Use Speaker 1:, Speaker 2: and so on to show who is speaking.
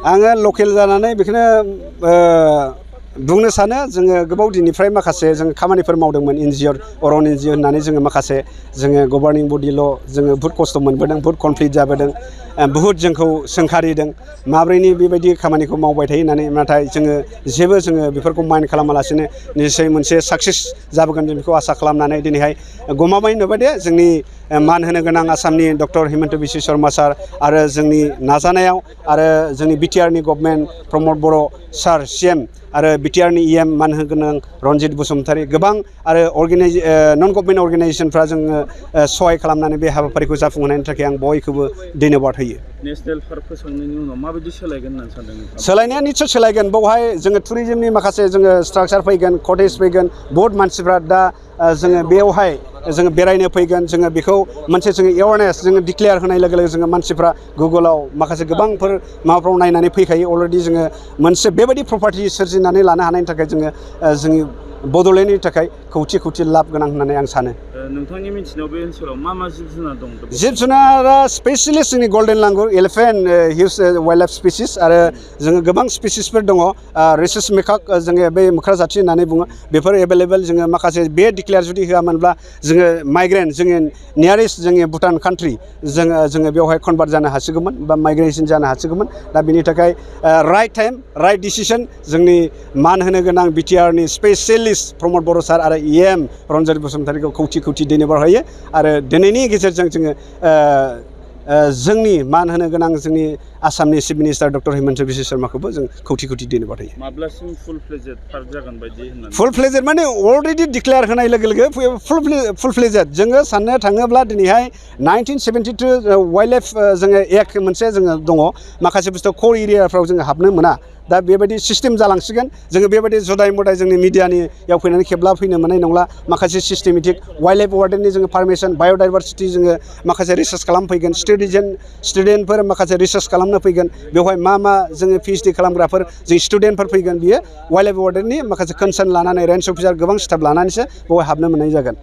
Speaker 1: आङो लकेल जानानै बेखौनो बुंनो सानो जोङो गोबाव दिननिफ्राय माखासे जों खामानिफोर मावदोंमोन एनजिअ अरन एनजिअ होननानै जोङो माखासे जोङो गभर्निं बडिल' जोङो बहुत खस्थ' मोनबोदों बहुत कमप्लिट जाबोदों बहुत जोंखौ सोंखारिदों माब्रैनि बेबायदि खामानिखौ मावबाय थायो होननानै नाथाय जोङो जोङो बेफोरखौ माइन्ड खालामालासिनो निश्चय मोनसे साक्सेस जाबोगोन जों बेखौ आसा खालामनानै दिनैहाय गमामायै नुबाय दे जोंनि मान होनो गोनां आसामनि डक्टर हिमन्त बिश्व शर्मा सार आरो जोंनि नाजानायाव आरो जोंनि बिटिआरनि गभर्नमेन्ट प्रमद बर' सार सिएम आरो बिटिआरनि इएम मान होनो गोनां रनजित बसुमतारी गोबां आरो नन गभर्नमेन्ट अर्गेनाइजेसनफ्रा जोङो सहाय खालामनानै बे हाबाफारिखौ जाफुंहोनायनि थाखाय आं बयखौबो धन्यबाद होयो।
Speaker 2: नेशनेल पार्क फोसावनायनि उनाव माबायदि सोलायगोन होननानै सानदों नोंथाङा?
Speaker 1: सोलायनाया निश्चय सोलायगोन बेवहाय जोङो टुरिजमनि माखासे जोङो स्ट्राक्चार फैगोन कटेज फैगोन बहुत मानसिफ्रा दा जोङो बेयावहाय जोङो बेरायनो फैगोन जोङो बेखौ मोनसे जोङो एवारनेस जोङो डिक्लेयार होनाय लोगो लोगो जोङो मानसिफ्रा गुगोलाव माखासे गोबांफोर माबाफ्राव नायनानै फैखायो अलरेडि जोङो मोनसे बेबायदि प्रपार्टि सोरजिनानै लानो हानायनि थाखाय जोङो जोंनि बड'लेण्डनि थाखाय खौथि खौथि लाब गोनां होननानै आं सानो।
Speaker 2: नोंथांनि मिथिनायाव बे ओनसोलाव मा मा जिब जुनार दं?
Speaker 1: जिब जुनारा स्पेसियली जोंनि golden langur elephant huge wild life species आरो जोङो गोबां स्पिसिसफोर दङ रिसार्च मेकाक जोङो बे मोख्रा जाथि होननानै बुङो बेफोर एभेलेबेल जोङो माखासे बे डिक्लेयार जुदि होआमोनब्ला जोङो माइग्रेन्ट जोङो नियारेस्ट जोंनि भुटान कान्ट्रि जोङो बेवहाय कनभार्ट जानो हासिगौमोन बा माइग्रेसन जानो हासिगौमोन दा बिनि थाखाय राइट टाइम राइट डिसिसन जोंनि मान होनो गोनां बिटिआरनि स्पेसियलिस्ट प्रमद बर' सार आरो इएम रनजित बसुमतारीखौ खौथि खौथि धन्यबाद होयो आरो दिनैनि गेजेरजों जोङो जोंनि मान होनो गोनां जोंनि आसामनि chief minister doctor Himanta Biswa शर्माखौबो जों खौथि खौथि धन्यबाद होयो।
Speaker 2: माब्लासिम फुल फ्लेजेड पार्क जागोन बायदि होननानै?
Speaker 1: फुल फ्लेजेड माने अलरेडि डिक्लेयार होनाय लोगो लोगो फुल फ्लेजेड जोङो साननो थाङोब्ला दिनैहाय 1972 वाइल्ड लाइफ जोङो एक्ट मोनसे जोङो दङ माखासे बुस्थु कर एरियाफ्राव जोङो हाबनो मोना दा बेबायदि सिस्टेम जालांसिगोन जोङो बेबायदि जदाय मदाय जोंनि मिडियानियाव फैनानै खेबला फैनो मोननाय नंला माखासे सिस्टेमेटिक वाइल्ड लाइफ वार्डेननि जोङो पारमिसन बाय'डाइभारसिटि जोङो माखासे रिसार्च खालामफैगोन स्टुडेन्टफोर माखासे रिसार्च खालामनो फैगोन बेवहाय मा जोङो पिएइचडि खालामग्राफोर जों स्टुडेन्टफोर फैगोन बियो वाइल्ड लाइफ वार्डेननि माखासे कनसार्न लानानै रेन्ज अफिसार गोबां स्टाफ लानानैसो बेवहाय हाबनो मोननाय जागोन।